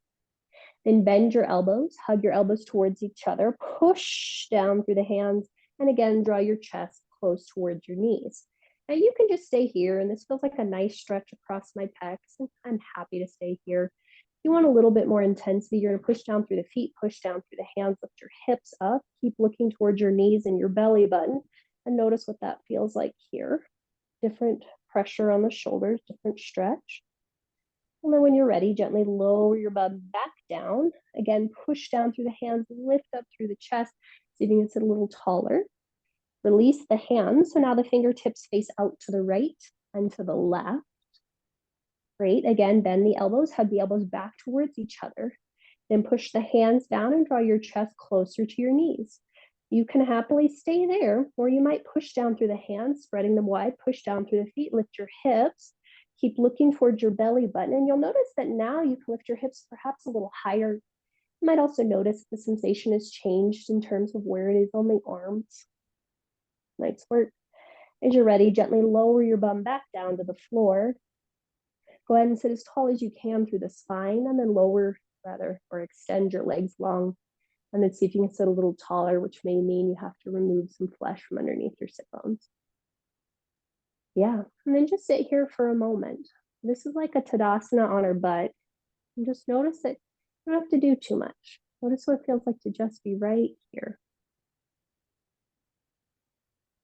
Then bend your elbows, hug your elbows towards each other, push down through the hands, and again, draw your chest close towards your knees. Now you can just stay here, and this feels like a nice stretch across my pecs, and I'm happy to stay here. If you want a little bit more intensity, you're going to push down through the feet, push down through the hands, lift your hips up, keep looking towards your knees and your belly button, and notice what that feels like here. Different pressure on the shoulders, different stretch. And then when you're ready, gently lower your bum back down. Again, push down through the hands, lift up through the chest, see if you can sit a little taller. Release the hands, so now the fingertips face out to the right and to the left. Great. Again, bend the elbows, hug the elbows back towards each other. Then push the hands down and draw your chest closer to your knees. You can happily stay there, or you might push down through the hands, spreading them wide, push down through the feet, lift your hips, keep looking towards your belly button, and you'll notice that now you can lift your hips perhaps a little higher. You might also notice the sensation has changed in terms of where it is on the arms. Nice work. As you're ready, gently lower your bum back down to the floor. Go ahead and sit as tall as you can through the spine, and then or extend your legs long. And then see if you can sit a little taller, which may mean you have to remove some flesh from underneath your sit bones. Yeah, and then just sit here for a moment. This is like a Tadasana on our butt. And just notice that you don't have to do too much. Notice what it feels like to just be right here.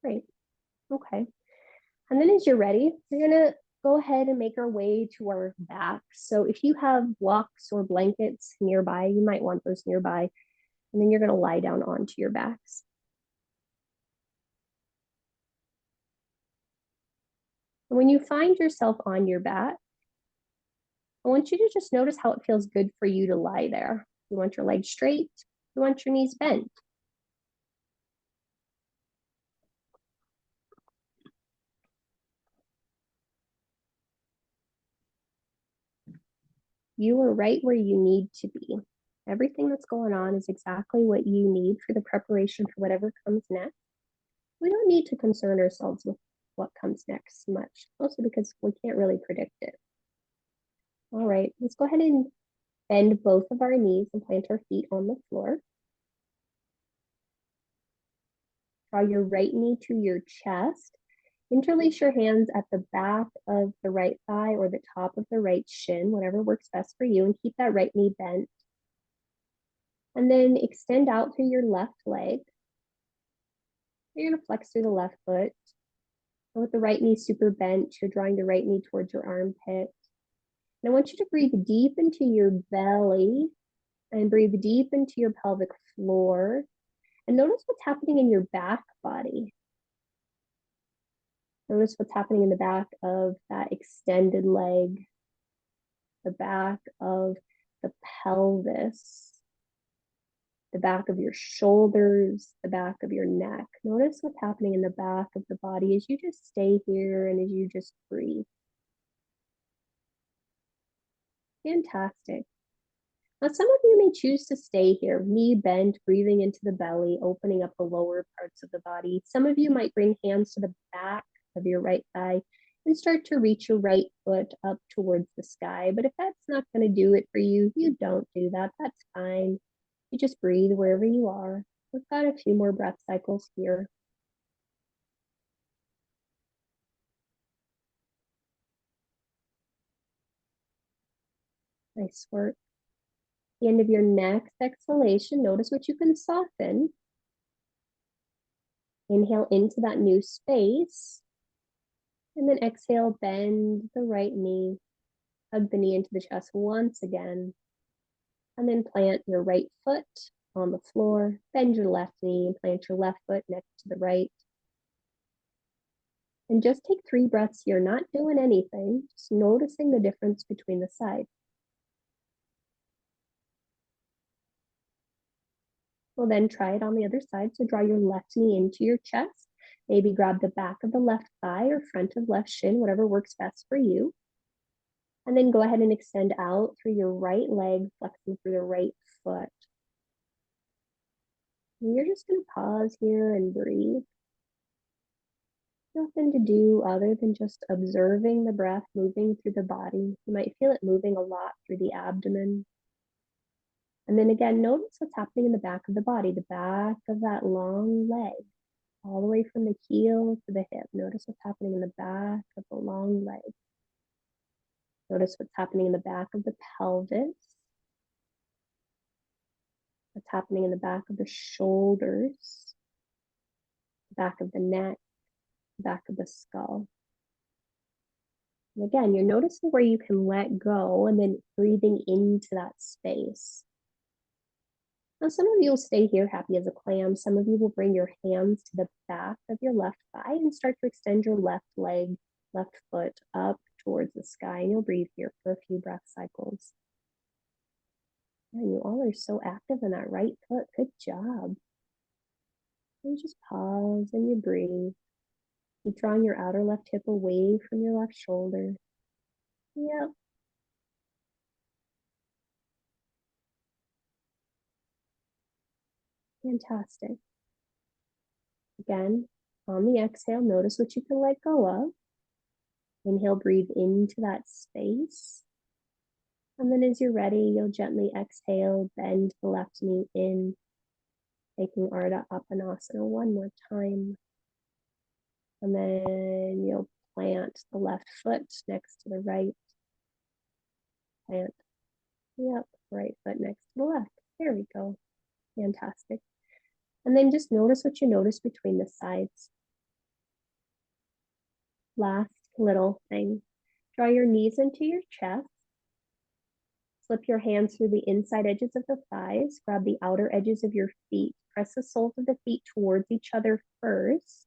Great. Okay. And then as you're ready, we're going to go ahead and make our way to our backs. So if you have blocks or blankets nearby, you might want those nearby. And then you're going to lie down onto your backs. And when you find yourself on your back, I want you to just notice how it feels good for you to lie there. You want your legs straight. You want your knees bent. You are right where you need to be. Everything that's going on is exactly what you need for the preparation for whatever comes next. We don't need to concern ourselves with what comes next much, also because we can't really predict it. All right, let's go ahead and bend both of our knees and plant our feet on the floor. Draw your right knee to your chest. Interlace your hands at the back of the right thigh or the top of the right shin, whatever works best for you, and keep that right knee bent. And then extend out through your left leg. You're going to flex through the left foot. And with the right knee super bent, you're drawing the right knee towards your armpit. And I want you to breathe deep into your belly and breathe deep into your pelvic floor. And notice what's happening in your back body. Notice what's happening in the back of that extended leg, the back of the pelvis, the back of your shoulders, the back of your neck. Notice what's happening in the back of the body as you just stay here and as you just breathe. Fantastic. Now, some of you may choose to stay here, knee bent, breathing into the belly, opening up the lower parts of the body. Some of you might bring hands to the back of your right thigh and start to reach your right foot up towards the sky. But if that's not going to do it for you, you don't do that. That's fine. You just breathe wherever you are. We've got a few more breath cycles here. Nice work. The end of your next exhalation, notice what you can soften. Inhale into that new space. And then exhale, bend the right knee. Hug the knee into the chest once again. And then plant your right foot on the floor. Bend your left knee and plant your left foot next to the right. And just take 3 breaths here, not doing anything, just noticing the difference between the sides. We'll then try it on the other side. So draw your left knee into your chest. Maybe grab the back of the left thigh or front of left shin, whatever works best for you. And then go ahead and extend out through your right leg, flexing through the right foot. And you're just going to pause here and breathe. Nothing to do other than just observing the breath moving through the body. You might feel it moving a lot through the abdomen. And then again, notice what's happening in the back of the body, the back of that long leg, all the way from the heel to the hip. Notice what's happening in the back of the long leg. Notice what's happening in the back of the pelvis. What's happening in the back of the shoulders, the back of the neck, the back of the skull. And again, you're noticing where you can let go and then breathing into that space. Now, some of you will stay here happy as a clam. Some of you will bring your hands to the back of your left thigh and start to extend your left leg, left foot up towards the sky. And you'll breathe here for a few breath cycles. And you all are so active in that right foot. Good job. And just pause and you breathe. Keep drawing your outer left hip away from your left shoulder. Yep. Fantastic. Again, on the exhale, notice what you can let go of. Inhale, breathe into that space. And then as you're ready, you'll gently exhale, bend the left knee in, taking Ardha Uttanasana one more time. And then you'll plant the left foot next to the right. Plant, yep, right foot next to the left. There we go. Fantastic. And then just notice what you notice between the sides. Last little thing. Draw your knees into your chest. Slip your hands through the inside edges of the thighs. Grab the outer edges of your feet. Press the soles of the feet towards each other first.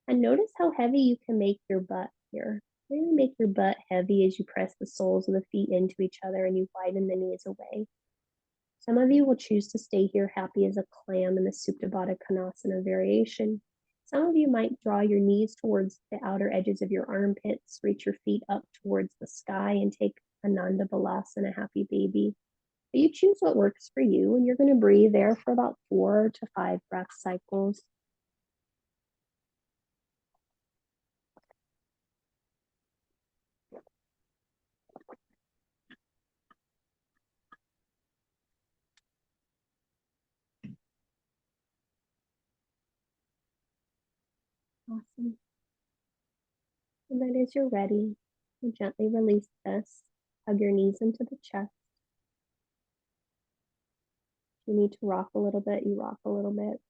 And notice how heavy you can make your butt here. Really make your butt heavy as you press the soles of the feet into each other and you widen the knees away. Some of you will choose to stay here happy as a clam in the Supta Baddha Konasana variation. Some of you might draw your knees towards the outer edges of your armpits, reach your feet up towards the sky and take Ananda Balasana, happy baby. But you choose what works for you, and you're going to breathe there for about 4 to 5 breath cycles. Awesome. And then as you're ready, you gently release this. Hug your knees into the chest. If you need to rock a little bit, you rock a little bit.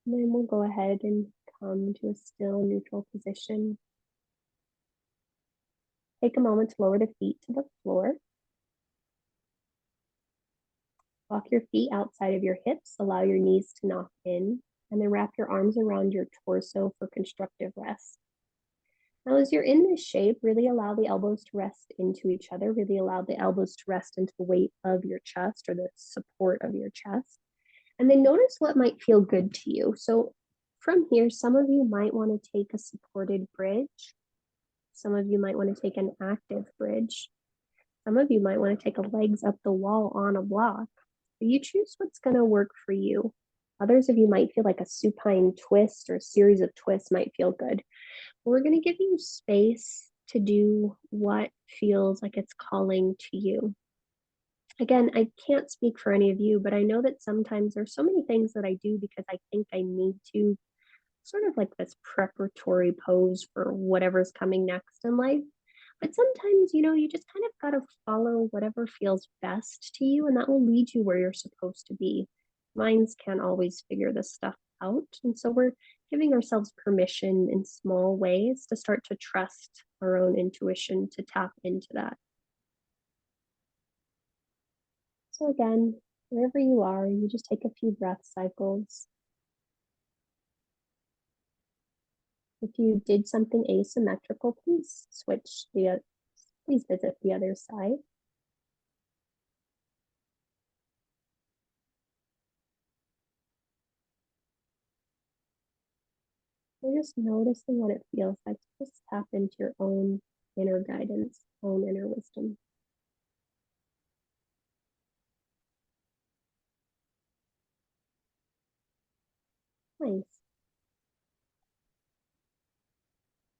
And then we'll go ahead and come to a still neutral position. Take a moment to lower the feet to the floor. Walk your feet outside of your hips, allow your knees to knock in, and then wrap your arms around your torso for constructive rest. Now, as you're in this shape, really allow the elbows to rest into each other, really allow the elbows to rest into the weight of your chest or the support of your chest. And then notice what might feel good to you. So from here, some of you might want to take a supported bridge. Some of you might want to take an active bridge. Some of you might want to take a legs up the wall on a block. You choose what's going to work for you. Others of you might feel like a supine twist or a series of twists might feel good. We're going to give you space to do what feels like it's calling to you. Again, I can't speak for any of you, but I know that sometimes there's so many things that I do because I think I need to, sort of like this preparatory pose for whatever's coming next in life. But sometimes, you just kind of got to follow whatever feels best to you, and that will lead you where you're supposed to be. Minds can't always figure this stuff out. And so we're giving ourselves permission in small ways to start to trust our own intuition, to tap into that. So, again, wherever you are, you just take a few breath cycles. If you did something asymmetrical, please please visit the other side. You're just noticing what it feels like to just tap into your own inner guidance, own inner wisdom. Nice.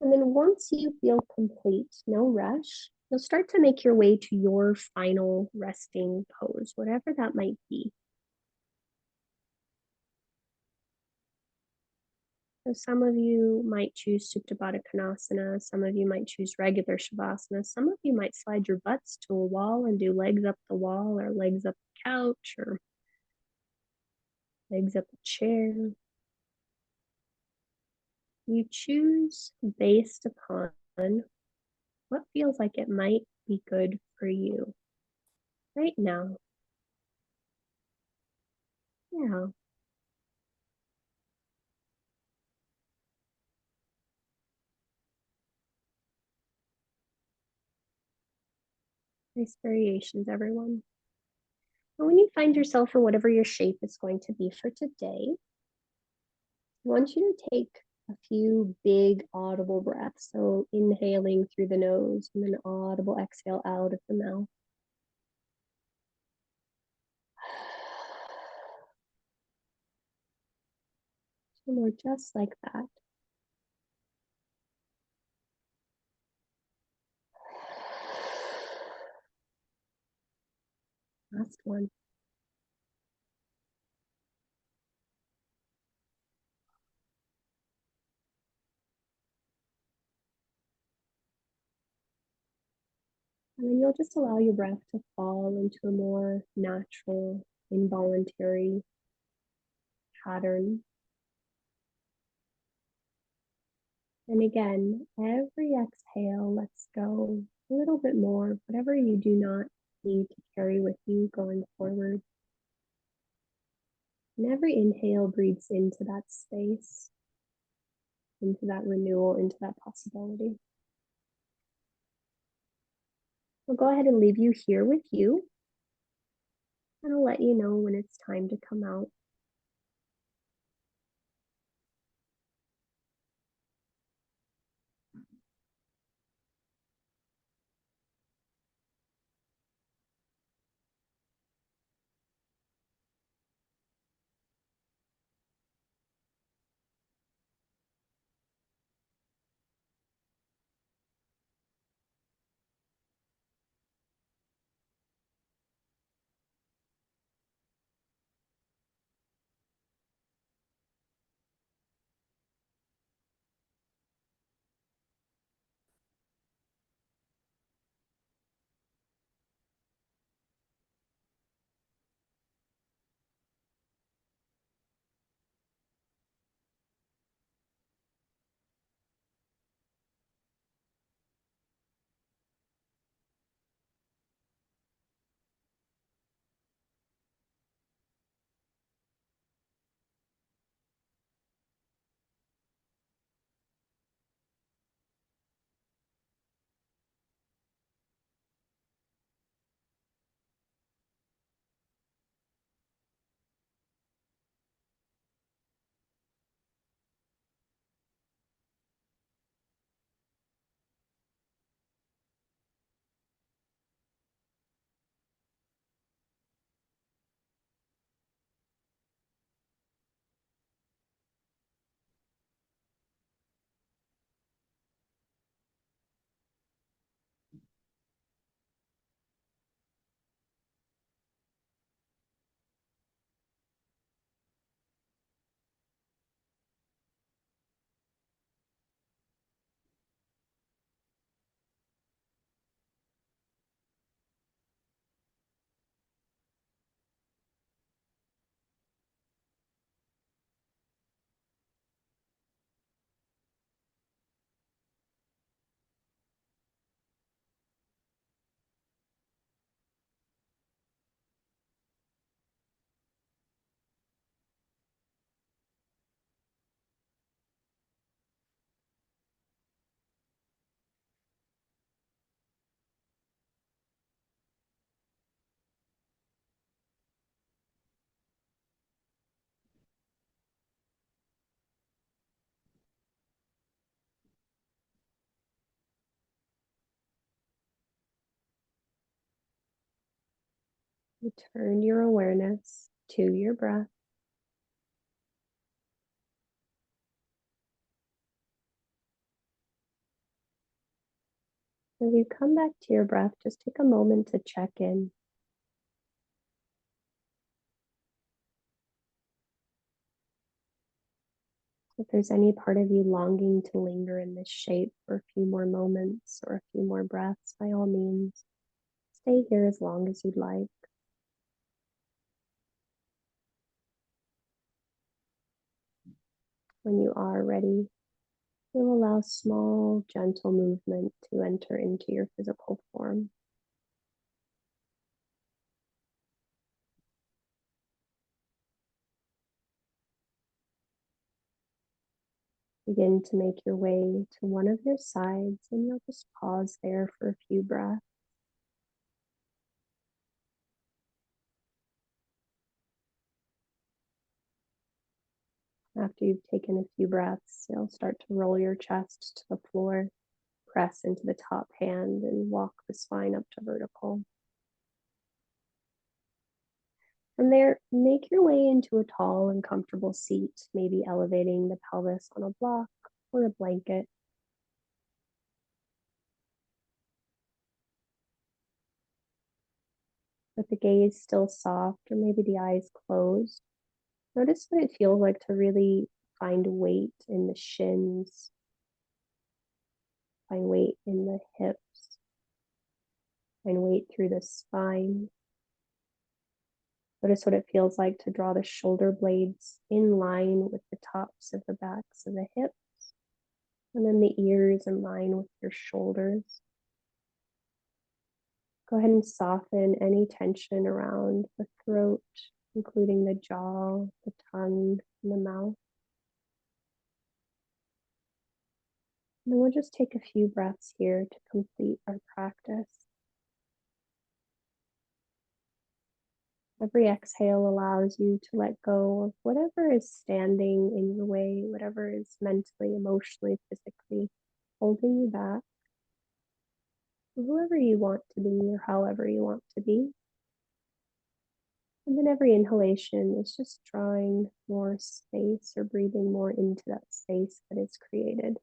And then once you feel complete, no rush, you'll start to make your way to your final resting pose, whatever that might be. So some of you might choose Supta Baddha Konasana, some of you might choose regular Shavasana, some of you might slide your butts to a wall and do legs up the wall or legs up the couch or legs up a chair. You choose based upon what feels like it might be good for you right now. Yeah. Nice variations, everyone. And when you find yourself in whatever your shape is going to be for today, I want you to take a few big audible breaths. So inhaling through the nose and then audible exhale out of the mouth. Two more just like that. Last one. And then you'll just allow your breath to fall into a more natural, involuntary pattern. And again, every exhale, let's go a little bit more, whatever you do not need to carry with you going forward. And every inhale breathes into that space, into that renewal, into that possibility. I'll go ahead and leave you here with you, and I'll let you know when it's time to come out. Return your awareness to your breath. As you come back to your breath, just take a moment to check in. If there's any part of you longing to linger in this shape for a few more moments or a few more breaths, by all means, stay here as long as you'd like. When you are ready, you'll allow small, gentle movement to enter into your physical form. Begin to make your way to one of your sides, and you'll just pause there for a few breaths. After you've taken a few breaths, you'll start to roll your chest to the floor, press into the top hand, and walk the spine up to vertical. From there, make your way into a tall and comfortable seat, maybe elevating the pelvis on a block or a blanket. With the gaze still soft or maybe the eyes closed, notice what it feels like to really find weight in the shins, find weight in the hips, find weight through the spine. Notice what it feels like to draw the shoulder blades in line with the tops of the backs of the hips, and then the ears in line with your shoulders. Go ahead and soften any tension around the throat, including the jaw, the tongue, and the mouth. And then we'll just take a few breaths here to complete our practice. Every exhale allows you to let go of whatever is standing in your way, whatever is mentally, emotionally, physically holding you back, whoever you want to be or however you want to be. And then every inhalation is just drawing more space or breathing more into that space that is created.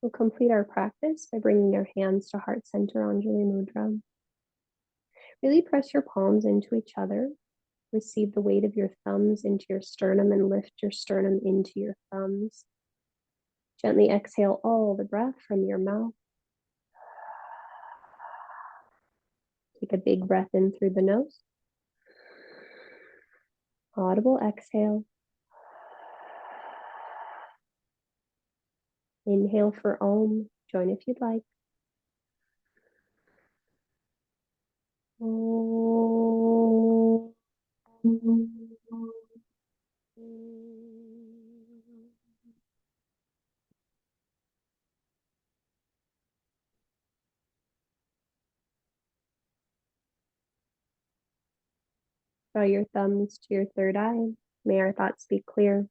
We'll complete our practice by bringing your hands to heart center Anjali Mudra. Really press your palms into each other. Receive the weight of your thumbs into your sternum and lift your sternum into your thumbs. Gently exhale all the breath from your mouth. Take a big breath in through the nose. Audible exhale. Inhale for Om. Join if you'd like. Om. Draw your thumbs to your third eye. May our thoughts be clear.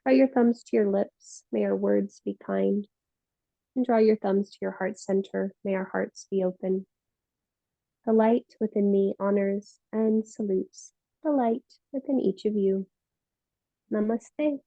Draw your thumbs to your lips. May our words be kind. And draw your thumbs to your heart center. May our hearts be open. The light within me honors and salutes the light within each of you. Namaste.